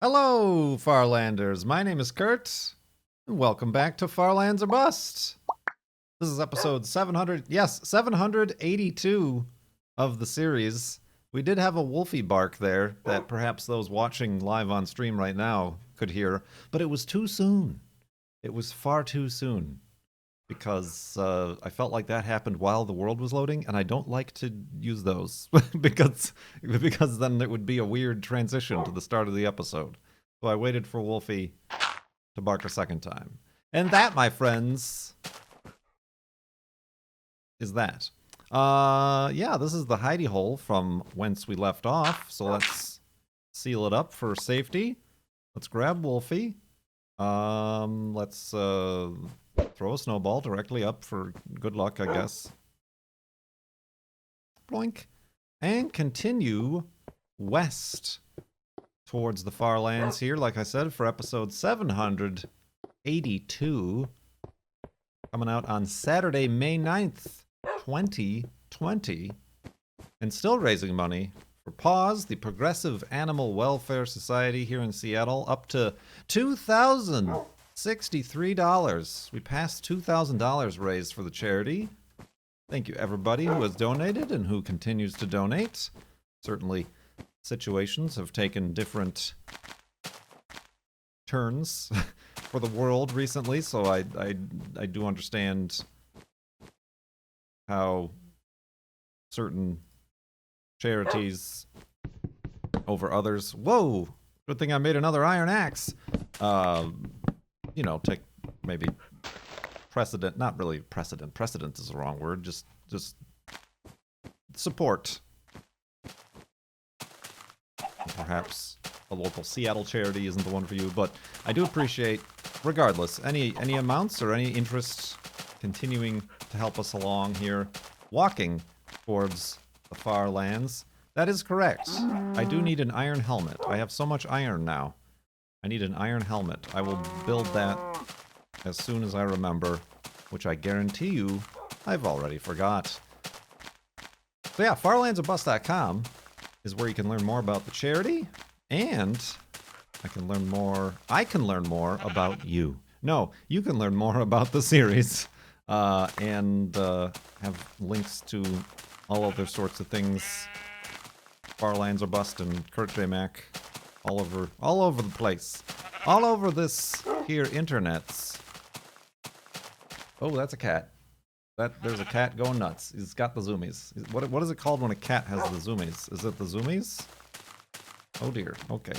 Hello, Farlanders. My name is Kurt, and welcome back to Farlands or Bust. This is episode 782 of the series. We did have a wolfie bark there that perhaps those watching live on stream right now could hear, but it was too soon. It was far too soon because I felt like that happened while the world was loading, and I don't like to use those because then it would be a weird transition to the start of the episode. So I waited for Wolfie to bark a second time. And that, my friends, is that. Yeah, this is the hidey hole from whence we left off, so let's seal it up for safety. Let's grab Wolfie. Let's throw a snowball directly up for good luck, I guess. Bloink. And continue west towards the far lands here, like I said, for episode 782. Coming out on Saturday, May 9th, 2020. And still raising money for PAWS, the Progressive Animal Welfare Society here in Seattle, up to $2,063. We passed $2,000 raised for the charity. Thank you, everybody who has donated and who continues to donate. Certainly, situations have taken different turns for the world recently, so I do understand how certain charities over others. Whoa! Good thing I made another iron axe. Take maybe precedent, not really precedent. Precedent is the wrong word. Just support. Perhaps a local Seattle charity isn't the one for you, but I do appreciate, regardless, any amounts or any interest continuing to help us along here, walking towards the far lands. That is correct. I do need an iron helmet. I have so much iron now. I need an iron helmet. I will build that as soon as I remember, which I guarantee you I've already forgot. So yeah, farlandsorbust.com is where you can learn more about the charity, and I can learn more about you. No, you can learn more about the series, and have links to all other sorts of things. Farlands or Bust and KurtJMac, all over the place, all over this here internets. Oh, that's a cat. There's a cat going nuts. He's got the zoomies. What is it called when a cat has the zoomies? Is it the zoomies? Oh dear. Okay,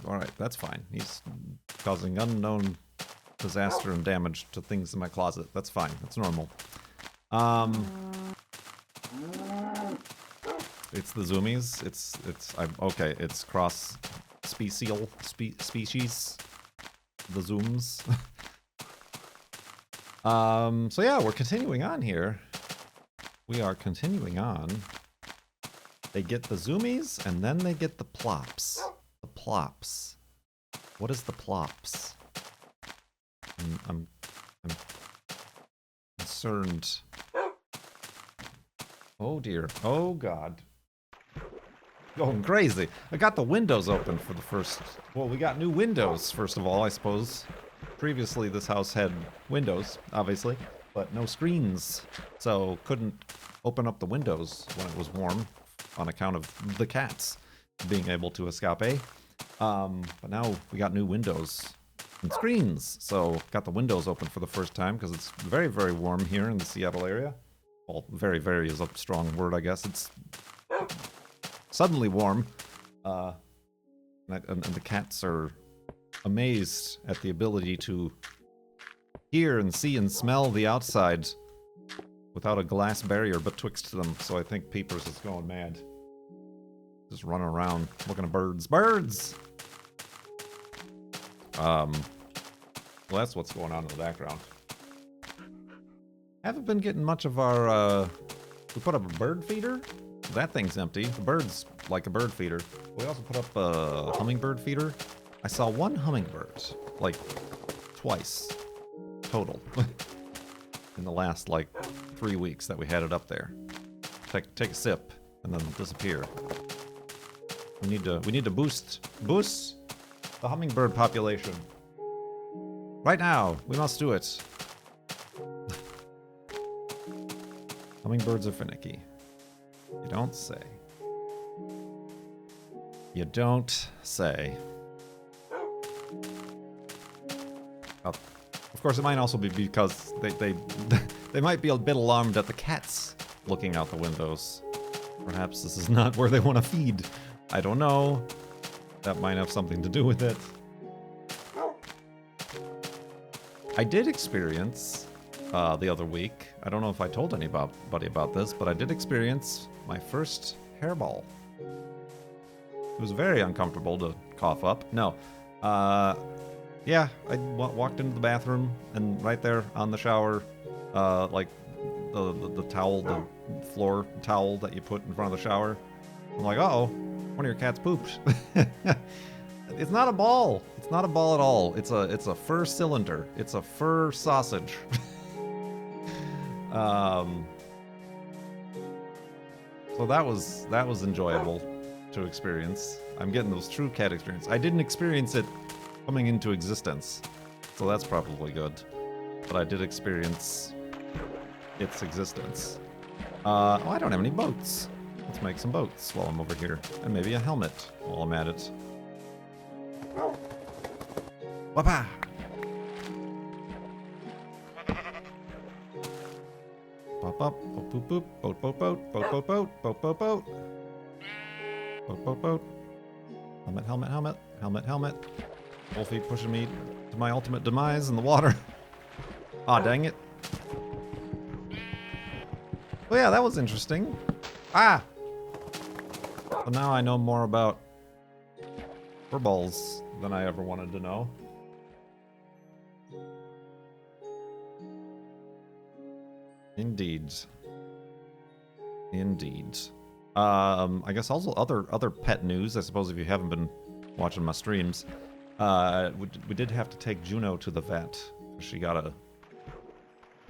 all right. That's fine. He's causing unknown disaster and damage to things in my closet. That's fine. That's normal. It's the zoomies. Okay. It's cross species. The zooms. So yeah, we're continuing on here. We are continuing on. They get the zoomies, and then they get the plops. The plops. What is the plops? I'm concerned. Oh dear. Oh god. Going crazy. I got the windows open for the first... Well, we got new windows, first of all, I suppose. Previously, this house had windows, obviously, but no screens, so couldn't open up the windows when it was warm on account of the cats being able to escape. But now we got new windows and screens, so got the windows open for the first time because it's very, very warm here in the Seattle area. Well, very, very is a strong word, I guess. It's suddenly warm, and the cats are amazed at the ability to hear and see and smell the outside without a glass barrier betwixt them. So I think Peepers is going mad. Just running around looking at birds. Birds! Well, that's what's going on in the background. Haven't been getting much of our, we put up a bird feeder. That thing's empty. The bird's like a bird feeder. We also put up a hummingbird feeder. I saw one hummingbird, like, twice, total, in the last, 3 weeks that we had it up there. Take a sip, and then disappear. We need to boost The hummingbird population. Right now, we must do it. Hummingbirds are finicky. You don't say. You don't say. Of course, it might also be because they might be a bit alarmed at the cats looking out the windows. Perhaps this is not where they want to feed. I don't know. That might have something to do with it. I did experience the other week. I don't know if I told anybody about this, but I did experience my first hairball. It was very uncomfortable to cough up. No. Yeah, I walked into the bathroom, and right there on the shower, like the towel, the floor towel that you put in front of the shower, I'm like, uh-oh, one of your cats pooped. It's not a ball. It's not a ball at all. It's a fur cylinder. It's a fur sausage. So that was enjoyable to experience. I'm getting those true cat experience. I didn't experience it coming into existence, so that's probably good. But I did experience its existence. Oh, I don't have any boats. Let's make some boats while I'm over here, and maybe a helmet while I'm at it. Wapa! Pop up, boop boop boop, boat boat boat, boat boat boat, boat boat boat, boat boat boat. Helmet, helmet, helmet, helmet, helmet. Wolfie pushing me to my ultimate demise in the water. Aw, dang it. Well, yeah, that was interesting. Ah! So now I know more about furballs than I ever wanted to know. Indeed. Indeed. I guess also other pet news, I suppose if you haven't been watching my streams. We did have to take Juno to the vet. She got a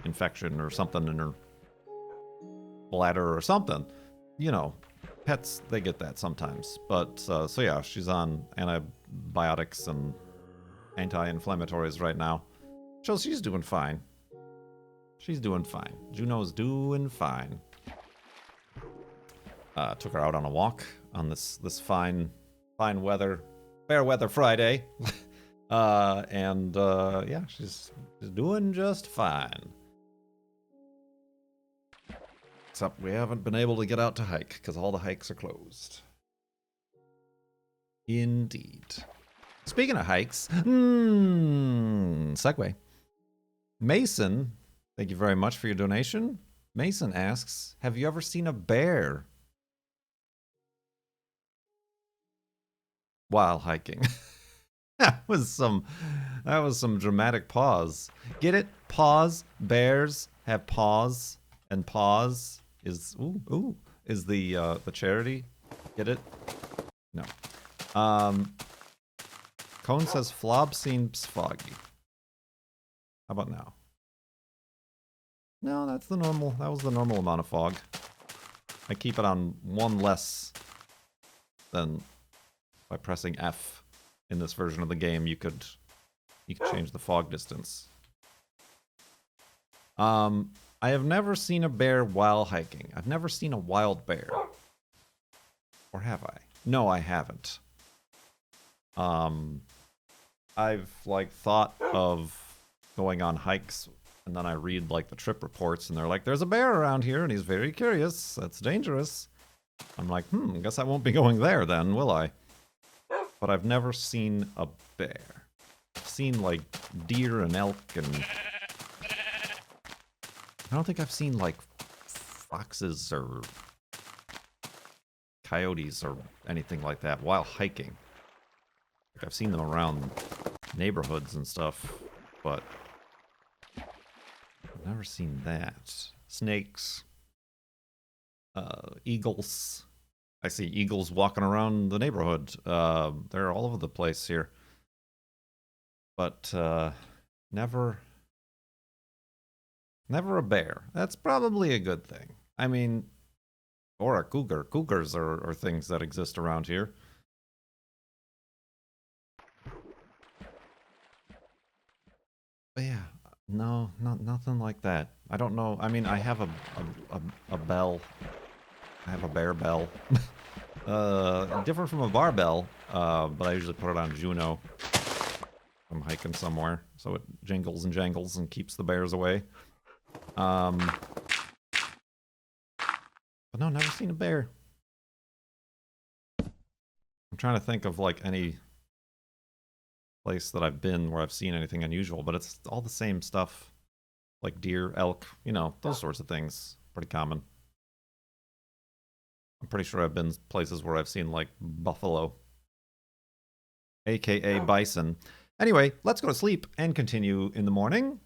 infection or something in her bladder or something. You know, pets, they get that sometimes. But, so yeah, she's on antibiotics and anti-inflammatories right now. So she's doing fine. She's doing fine. Juno's doing fine. Took her out on a walk on this fine weather, fair weather Friday. And yeah, she's doing just fine. Except we haven't been able to get out to hike because all the hikes are closed. Indeed. Speaking of hikes, segue. Mason, thank you very much for your donation. Mason asks, have you ever seen a bear while hiking? That was some dramatic pause. Get it? Pause. Bears have paws, and paws is is the charity. Get it? No. Cone says Flob seems foggy. How about now? No, that's the normal. That was the normal amount of fog. I keep it on one less than by pressing F. In this version of the game, you could change the fog distance. I have never seen a bear while hiking. I've never seen a wild bear. Or have I? No, I haven't. I've like thought of going on hikes, and then I read like the trip reports, and they're like, "There's a bear around here, and he's very curious. That's dangerous." I'm like, I guess I won't be going there then, will I? But I've never seen a bear. I've seen like deer and elk, and I don't think I've seen like foxes or coyotes or anything like that while hiking. Like I've seen them around neighborhoods and stuff, but I've never seen that. Snakes, eagles. I see eagles walking around the neighborhood. They're all over the place here. But never a bear. That's probably a good thing. I mean, or a cougar. Cougars are things that exist around here. No, nothing like that. I don't know. I mean, I have a bell. I have a bear bell. Different from a barbell, but I usually put it on Juno. I'm hiking somewhere, so it jingles and jangles and keeps the bears away. But no, never seen a bear. I'm trying to think of like any place that I've been where I've seen anything unusual, but it's all the same stuff. Like deer, elk, you know, those sorts of things. Pretty common. I'm pretty sure I've been places where I've seen like buffalo, aka bison. Anyway, let's go to sleep and continue in the morning.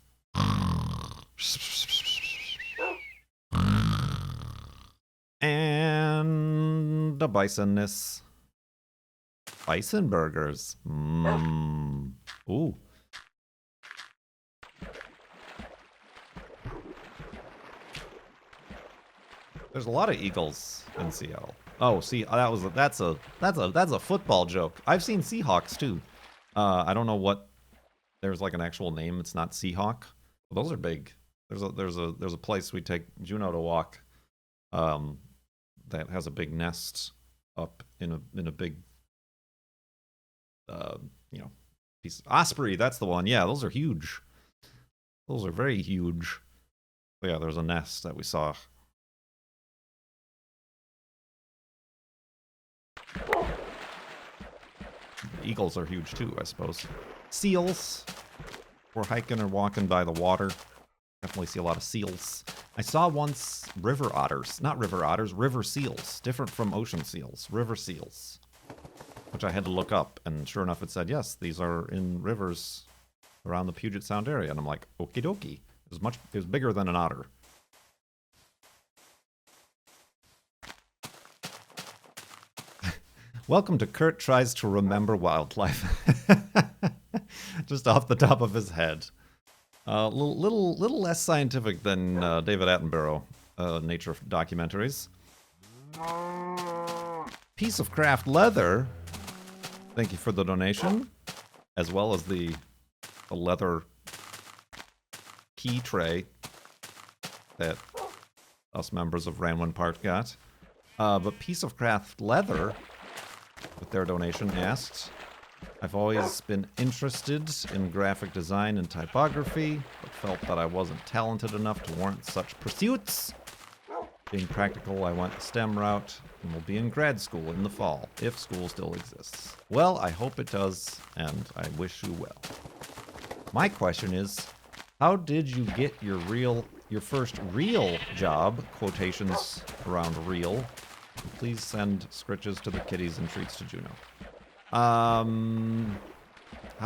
And the bisonness. Bison burgers. Mmm. Ooh. There's a lot of eagles in Seattle. Oh, see, that's a football joke. I've seen Seahawks too. I don't know what. There's like an actual name. It's not Seahawk. Well, those are big. There's a place we take Juno to walk. That has a big nest up in a big. Piece. Osprey. That's the one. Yeah, those are huge. Those are very huge. But yeah, there's a nest that we saw. Eagles are huge too, I suppose. Seals. We're hiking or walking by the water. Definitely see a lot of seals. I saw once river otters. Not river otters, river seals. Different from ocean seals. River seals. Which I had to look up, and sure enough it said, yes, these are in rivers around the Puget Sound area. And I'm like, okie dokie. It was bigger than an otter. Welcome to Kurt Tries to Remember Wildlife. Just off the top of his head. Little less scientific than David Attenborough nature documentaries. Piece of craft leather. Thank you for the donation, as well as the leather key tray that us members of Ranwin Park got. But Piece of Craft Leather, with their donation, asked, I've always been interested in graphic design and typography, but felt that I wasn't talented enough to warrant such pursuits. Being practical, I went the STEM route and will be in grad school in the fall, if school still exists. Well, I hope it does, and I wish you well. My question is, how did you get your first real job, quotations around real? Please send scritches to the kitties and treats to Juno. How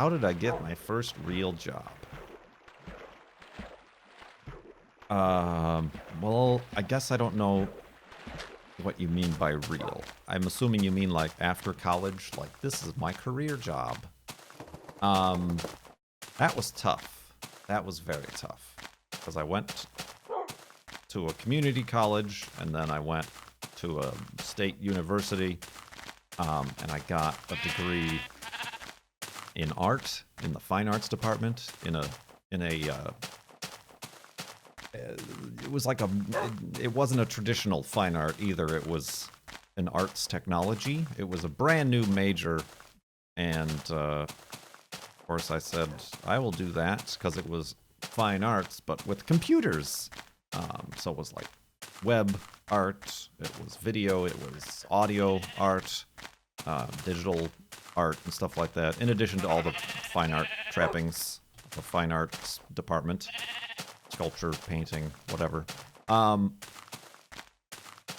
did I get my first real job? Well, I guess I don't know what you mean by real. I'm assuming you mean like after college, like this is my career job. That was tough. That was very tough. Because I went to a community college, and then I went to a state university, and I got a degree in art, in the fine arts department, it wasn't a traditional fine art either. It was an arts technology. It was a brand new major, and of course I said I will do that because it was fine arts, but with computers. So it was like web art, it was video, it was audio art, digital art and stuff like that, in addition to all the fine art trappings, the fine arts department, sculpture, painting, whatever.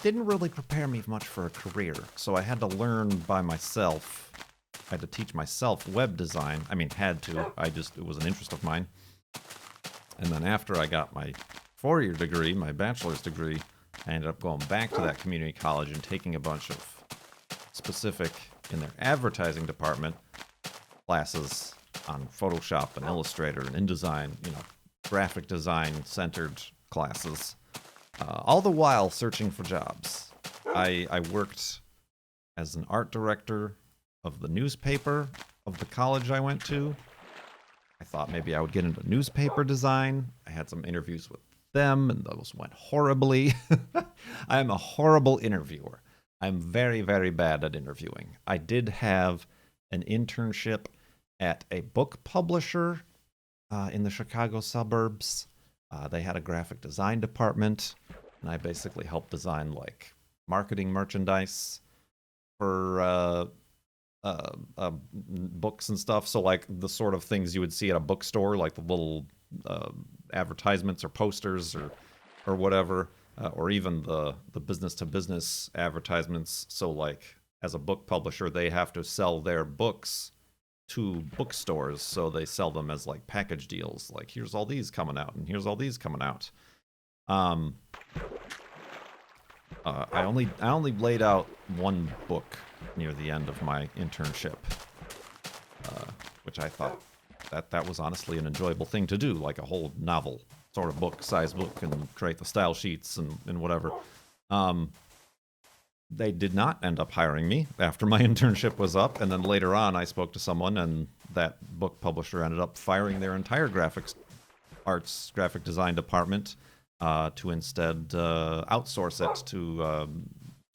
Didn't really prepare me much for a career, so I had to learn by myself. I had to teach myself web design. I mean, had to. It was an interest of mine. And then after I got my four-year degree, my bachelor's degree, I ended up going back to that community college and taking a bunch of specific, in their advertising department, classes on Photoshop and Illustrator and InDesign, graphic design centered classes. All the while searching for jobs. I worked as an art director of the newspaper of the college I went to. I thought maybe I would get into newspaper design. I had some interviews with them, and those went horribly. I am a horrible interviewer. I'm very, very bad at interviewing. I did have an internship at a book publisher in the Chicago suburbs. They had a graphic design department, and I basically helped design like marketing merchandise for books and stuff. So like the sort of things you would see at a bookstore, like the little advertisements or posters or whatever, or even the business to business advertisements. So like as a book publisher, they have to sell their books to bookstores, so they sell them as like package deals. Like here's all these coming out, and here's all these coming out. I only laid out one book near the end of my internship, which I thought that was honestly an enjoyable thing to do, like a whole novel sort of book, size book, and create the style sheets and whatever. They did not end up hiring me after my internship was up, and then later on I spoke to someone, and that book publisher ended up firing their entire graphic design department to instead outsource it to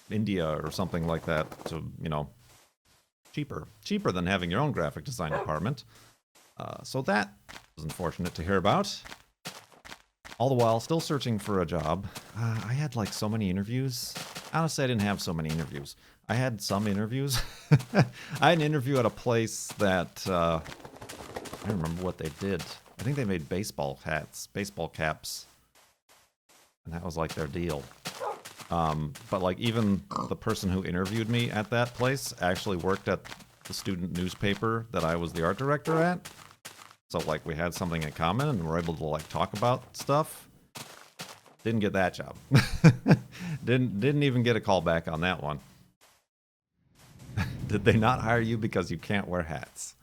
India or something like that, to, you know, cheaper than having your own graphic design department. So that was unfortunate to hear about. All the while, still searching for a job. I had like so many interviews. Honestly, I didn't have so many interviews. I had some interviews. I had an interview at a place that, I don't remember what they did. I think they made baseball hats, baseball caps. And that was like their deal. But like even the person who interviewed me at that place actually worked at the student newspaper that I was the art director at. So like we had something in common and were able to like talk about stuff. Didn't get that job. Didn't even get a call back on that one. Did they not hire you because you can't wear hats?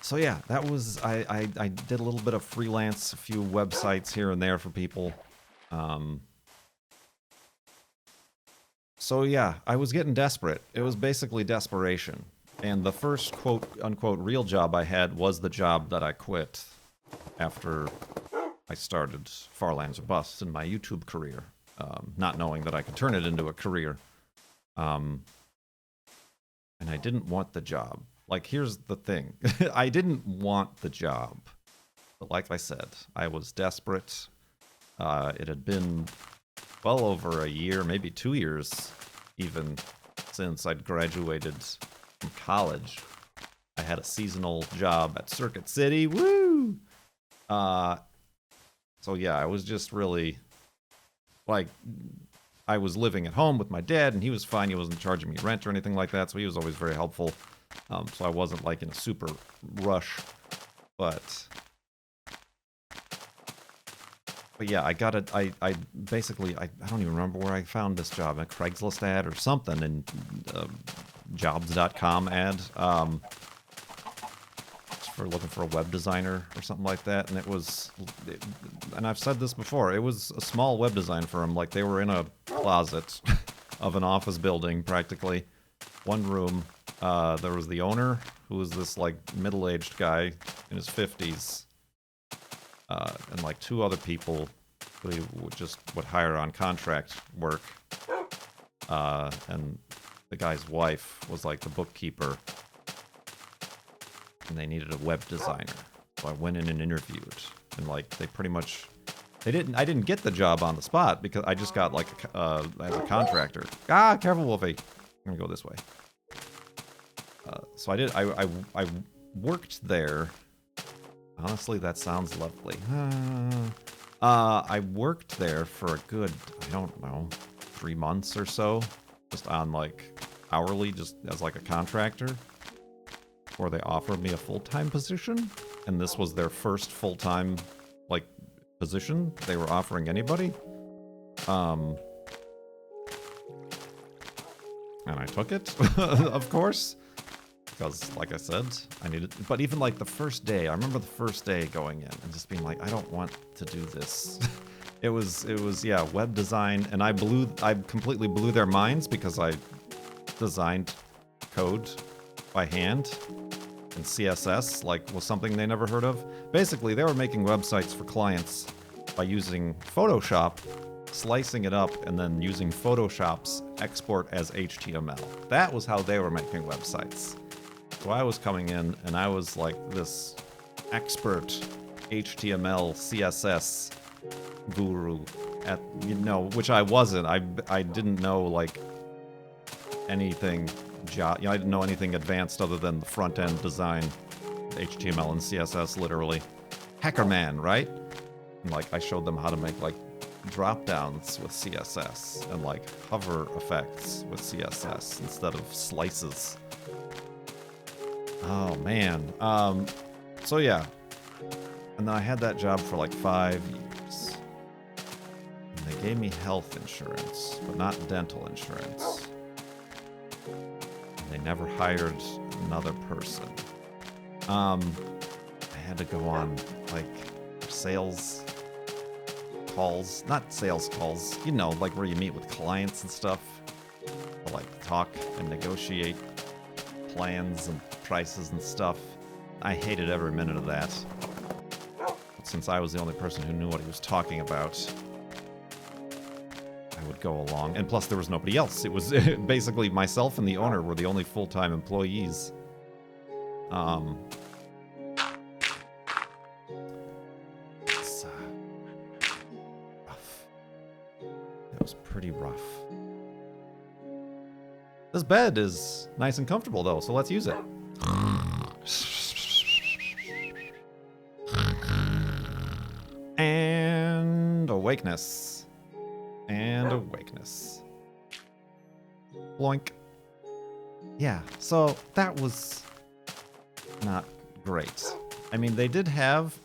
So yeah, that was, I did a little bit of freelance, a few websites here and there for people. So yeah, I was getting desperate. It was basically desperation. And the first quote-unquote real job I had was the job that I quit after I started Far Lands or Bust in my YouTube career, not knowing that I could turn it into a career. And I didn't want the job. Like, here's the thing. I didn't want the job. But like I said, I was desperate. It had been well over a year, maybe 2 years even, since I'd graduated from college. I had a seasonal job at Circuit City. Woo! So yeah, I was just really, like, I was living at home with my dad, and he was fine. He wasn't charging me rent or anything like that, so he was always very helpful. So I wasn't, like, in a super rush. But yeah, I got it. I basically, I don't even remember where I found this job, a Craigslist ad or something, and jobs.com ad for looking for a web designer or something like that. And and I've said this before, it was a small web design firm. Like, they were in a closet of an office building, practically. One room. There was the owner, who was this, like, middle-aged guy in his 50s. And like 2 other people who would hire on contract work. And the guy's wife was like the bookkeeper. And they needed a web designer. So I went in and interviewed. And like they pretty much, I didn't get the job on the spot because I just got like as a contractor. Ah, careful, Wolfie. I'm gonna go this way. So I worked there. Honestly, that sounds lovely. I worked there for a good, I don't know, 3 months or so. Just on, like, hourly, just as, like, a contractor. Before they offered me a full-time position. And this was their first full-time, like, position they were offering anybody. And I took it, of course. Because, like I said, I needed... But even, like, the first day, I remember the first day going in and just being like, I don't want to do this. It was, yeah, web design, and I completely blew their minds because I designed code by hand. And CSS, like, was something they never heard of. Basically, they were making websites for clients by using Photoshop, slicing it up, and then using Photoshop's export as HTML. That was how they were making websites. So I was coming in, and I was like this expert HTML, CSS guru at, you know, which I wasn't. I didn't know, like, anything. You know, I didn't know anything advanced other than the front-end design, HTML and CSS, literally. Hacker man, right? And, like, I showed them how to make, like, drop-downs with CSS and, like, hover effects with CSS instead of slices. Oh, man. So, yeah. And then I had that job for, like, 5 years. And they gave me health insurance, but not dental insurance. They never hired another person. I had to go on, like, sales calls. Not sales calls, you know, like where you meet with clients and stuff. To, like, talk and negotiate plans and prices and stuff. I hated every minute of that. Since I was the only person who knew what he was talking about, I would go along. And plus, there was nobody else. It was basically myself and the owner were the only full-time employees. It's rough. It was pretty rough. This bed is nice and comfortable, though, so let's use it. And awakeness. And awakeness. Bloink. Yeah, so that was not great. I mean, they did have,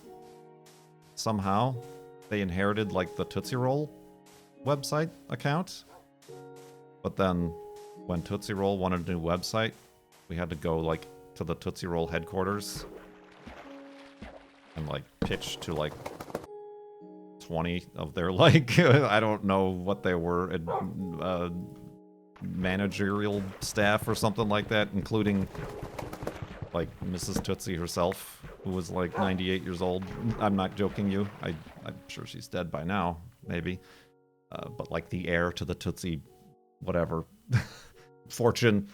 somehow, they inherited, like, the Tootsie Roll website account. But then, when Tootsie Roll wanted a new website, we had to go, like, to the Tootsie Roll headquarters and, like, pitch to, like, 20 of their, like, I don't know what they were, managerial staff or something like that, including, like, Mrs. Tootsie herself, who was, like, 98 years old. I'm not joking you. I'm sure she's dead by now, maybe. But, like, the heir to the Tootsie whatever fortune.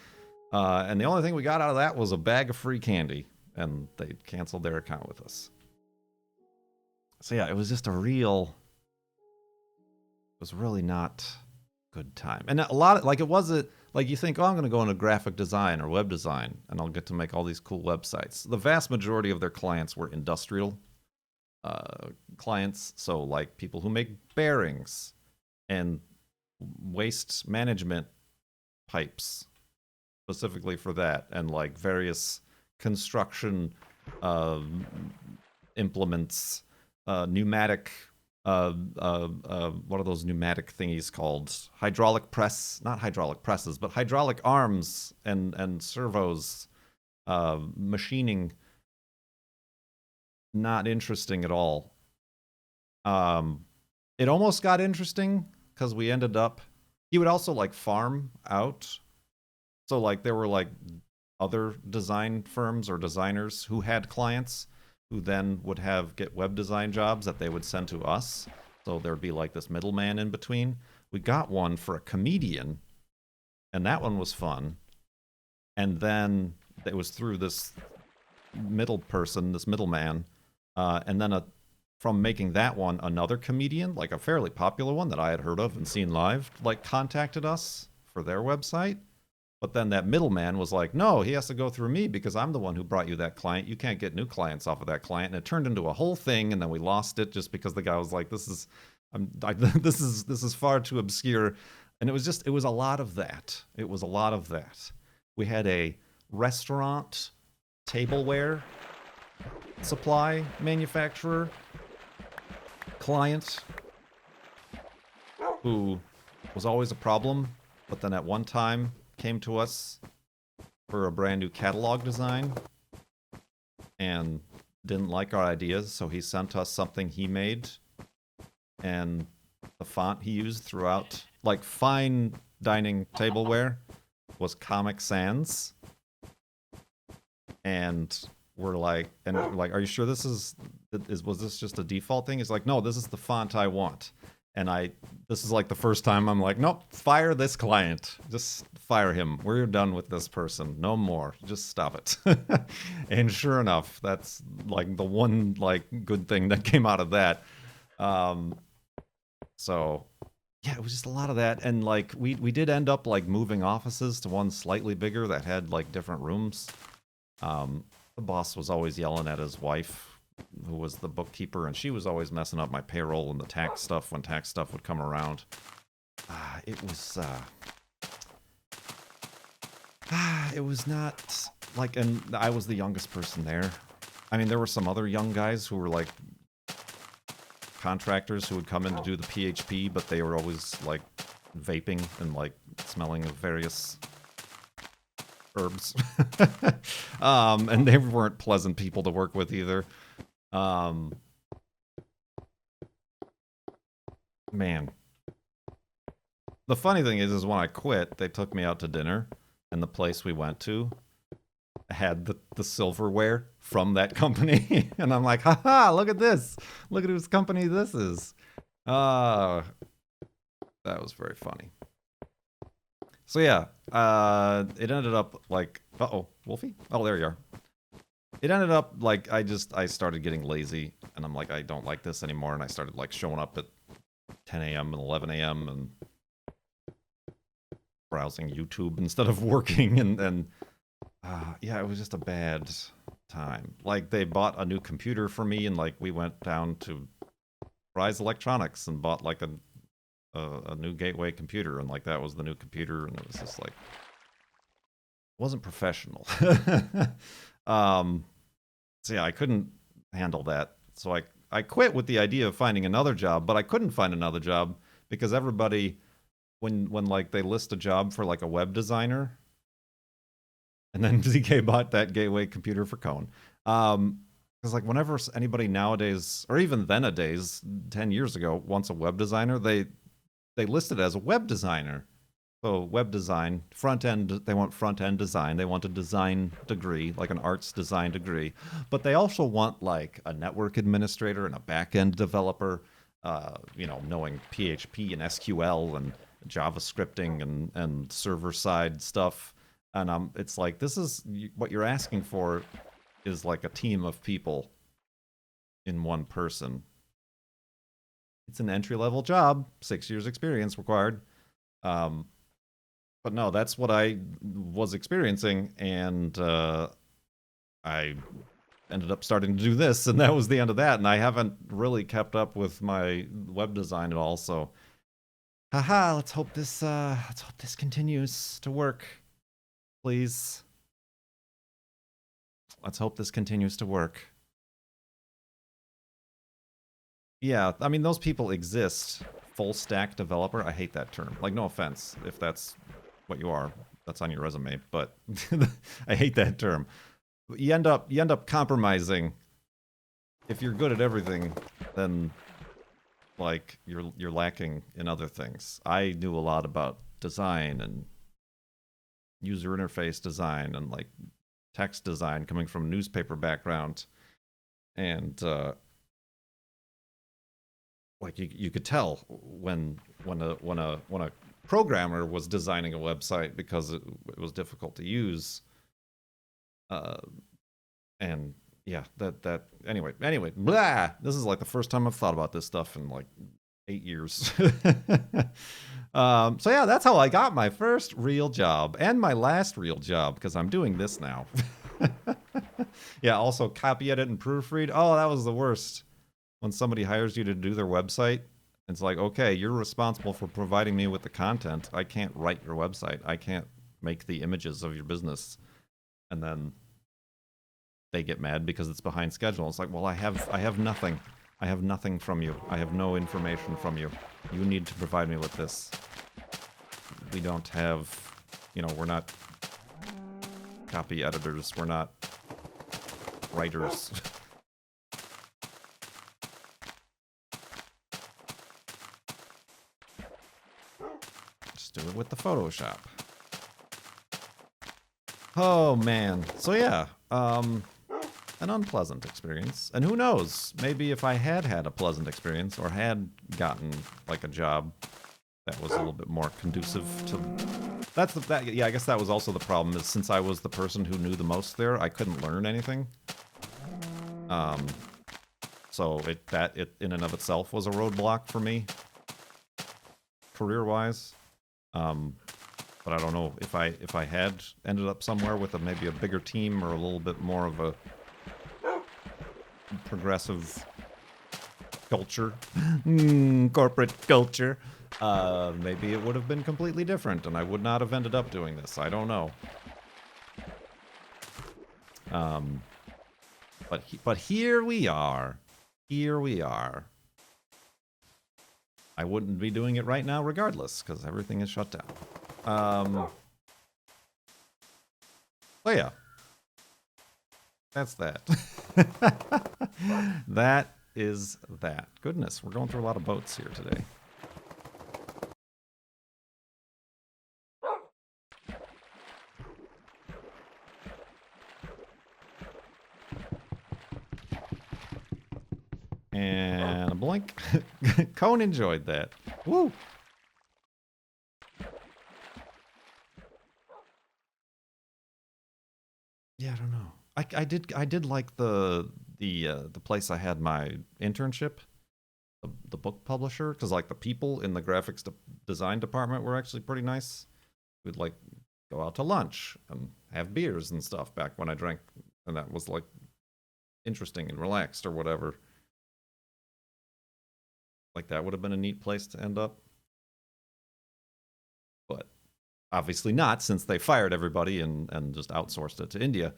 And the only thing we got out of that was a bag of free candy, and they canceled their account with us. So yeah, it was just it was really not a good time. And a lot of, like, it wasn't, like, you think, oh, I'm going to go into graphic design or web design, and I'll get to make all these cool websites. The vast majority of their clients were industrial clients, so, like, people who make bearings and waste management pipes, specifically for that, and, like, various construction implements, pneumatic, what are those pneumatic thingies called? Hydraulic press, not hydraulic presses, but hydraulic arms and servos, machining. Not interesting at all. It almost got interesting because we ended up, he would also, like, farm out. So, like, there were, like, other design firms or designers who had clients who then would get web design jobs that they would send to us. So there'd be, like, this middleman in between. We got one for a comedian, and that one was fun. And then it was through this middle person, this middleman, and then from making that one, another comedian, like a fairly popular one that I had heard of and seen live, like, contacted us for their website. But then that middleman was like, no, he has to go through me because I'm the one who brought you that client. You can't get new clients off of that client. And it turned into a whole thing, and then we lost it just because the guy was like, this is far too obscure. And it was a lot of that. It was a lot of that. We had a restaurant tableware supply manufacturer client who was always a problem, but then at one time came to us for a brand new catalog design and didn't like our ideas, so he sent us something he made, and the font he used throughout, like, fine dining tableware was Comic Sans, and we're like, are you sure this was this just a default thing? He's like, no, this is the font I want. And this is like the first time I'm like, nope, fire this client. Just fire him. We're done with this person. No more. Just stop it. And sure enough, that's like the one like good thing that came out of that. So yeah, it was just a lot of that. And like we did end up like moving offices to one slightly bigger that had like different rooms. The boss was always yelling at his wife, who was the bookkeeper, and she was always messing up my payroll and the tax stuff when tax stuff would come around. It was not like, and I was the youngest person there. I mean, there were some other young guys who were like contractors who would come in to do the PHP, but they were always like vaping and like smelling of various herbs. And they weren't pleasant people to work with either. Man. The funny thing is when I quit, they took me out to dinner, and the place we went to had the silverware from that company. And I'm like, haha, look at this. Look at whose company this is. That was very funny. So yeah, it ended up like, uh-oh, Wolfie? Oh, there you are. It ended up like I started getting lazy, and I'm like, I don't like this anymore, and I started like showing up at 10 a.m. and 11 a.m. and browsing YouTube instead of working, and yeah, it was just a bad time. Like, they bought a new computer for me, and like we went down to Rise Electronics and bought like a new gateway computer, and like that was the new computer, and it was just like, wasn't professional. So yeah, I couldn't handle that. So I quit with the idea of finding another job, but I couldn't find another job because everybody, when like they list a job for like a web designer, and then ZK bought that gateway computer for Cone. Because like whenever anybody nowadays, or even then-a-days, 10 years ago, wants a web designer, they list it as a web designer. So web design, front end, they want front end design. They want a design degree, like an arts design degree. But they also want like a network administrator and a back end developer, knowing PHP and SQL and JavaScripting and server side stuff. And it's like, this is what you're asking for is like a team of people in one person. It's an entry level job, 6 years experience required. But no, that's what I was experiencing, and I ended up starting to do this, and that was the end of that. And I haven't really kept up with my web design at all. So, haha, let's hope this continues to work, please. Let's hope this continues to work. Yeah, I mean, those people exist. Full stack developer. I hate that term. Like, no offense if that's what you are. That's on your resume, but I hate that term. You end up compromising. If you're good at everything, then like you're lacking in other things. I knew a lot about design and user interface design and like text design, coming from a newspaper background, and like you could tell when a programmer was designing a website because it was difficult to use. And yeah, that anyway, blah. This is like the first time I've thought about this stuff in like 8 years. So yeah, that's how I got my first real job and my last real job, because I'm doing this now. Yeah, also copy, edit, and proofread. Oh, that was the worst. When somebody hires you to do their website, it's like, okay, you're responsible for providing me with the content. I can't write your website. I can't make the images of your business. And then they get mad because it's behind schedule. It's like, well, I have nothing. I have nothing from you. I have no information from you. You need to provide me with this. We don't have, we're not copy editors. We're not writers. Just do it with the Photoshop. Oh, man. So, yeah. An unpleasant experience. And who knows? Maybe if I had had a pleasant experience or had gotten, like, a job that was a little bit more conducive to... Yeah, I guess that was also the problem, is since I was the person who knew the most there, I couldn't learn anything. So it in and of itself was a roadblock for me, career-wise. But I don't know if I had ended up somewhere with maybe a bigger team or a little bit more of a progressive culture, corporate culture. Maybe it would have been completely different, and I would not have ended up doing this. I don't know. But here we are. Here we are. I wouldn't be doing it right now regardless, because everything is shut down. So yeah. That's that. That is that. Goodness, we're going through a lot of boats here today. And a blink. Cone enjoyed that. Woo! Yeah, I don't know. I did like the place I had my internship, the book publisher, because like the people in the graphics design department were actually pretty nice. We'd like go out to lunch and have beers and stuff back when I drank, and that was like interesting and relaxed or whatever. Like that would have been a neat place to end up. But obviously not, since they fired everybody and just outsourced it to India.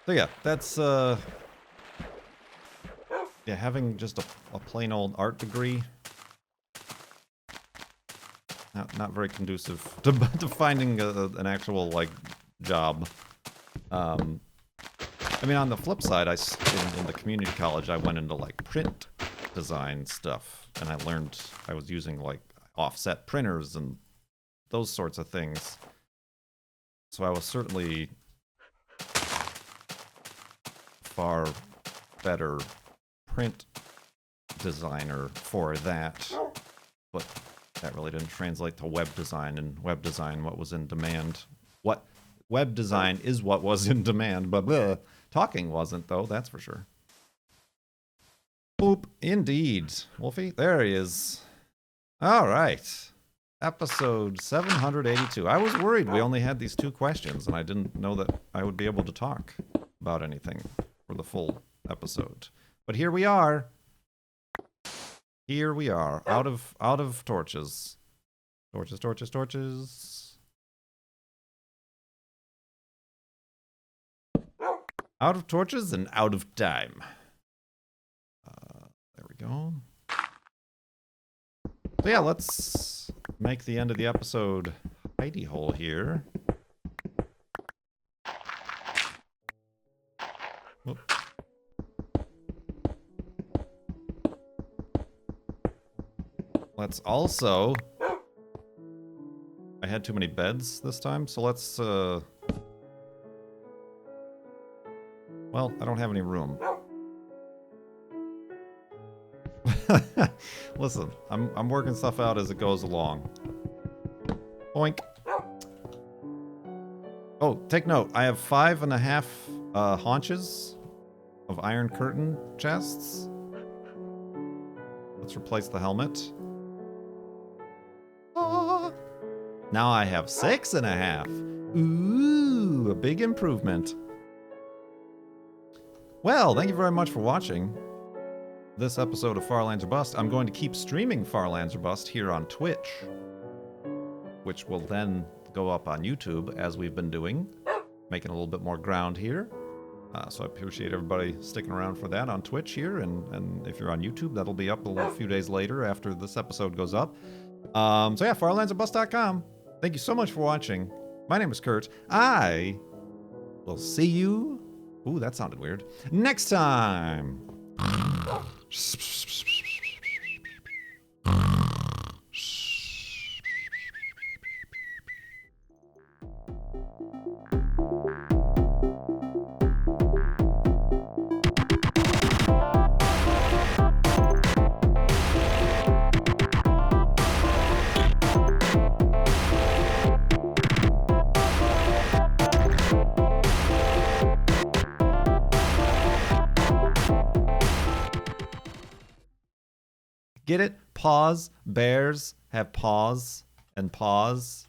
So yeah, that's yeah, having just a plain old art degree, not very conducive to finding an actual like job. I mean, on the flip side, in the community college, I went into like print design stuff, and I learned I was using like offset printers and those sorts of things. So I was certainly far better print designer for that, but that really didn't translate to web design, and web design, what was in demand. What web design is what was in demand, but talking wasn't, though, that's for sure. Boop, indeed. Wolfie, there he is. All right. Episode 782. I was worried we only had these 2 questions, and I didn't know that I would be able to talk about anything for the full episode. But here we are. Here we are. Out of torches. Torches, torches, torches. Out of torches and out of time. There we go. So yeah, let's make the end of the episode hidey hole here. Whoop. Let's also... I had too many beds this time, so let's... Well, I don't have any room. Listen, I'm working stuff out as it goes along. Boink. Oh, take note. I have 5.5 haunches of iron curtain chests. Let's replace the helmet. Now I have 6.5. Ooh, a big improvement. Well, thank you very much for watching this episode of Far Lands or Bust. I'm going to keep streaming Far Lands or Bust here on Twitch, which will then go up on YouTube as we've been doing, making a little bit more ground here. So I appreciate everybody sticking around for that on Twitch here, and if you're on YouTube, that'll be up a few days later after this episode goes up. So yeah, farlandsorbust.com. Thank you so much for watching. My name is Kurt. I will see you... Ooh, that sounded weird. Next time! Get it? Paws. Bears have paws and paws.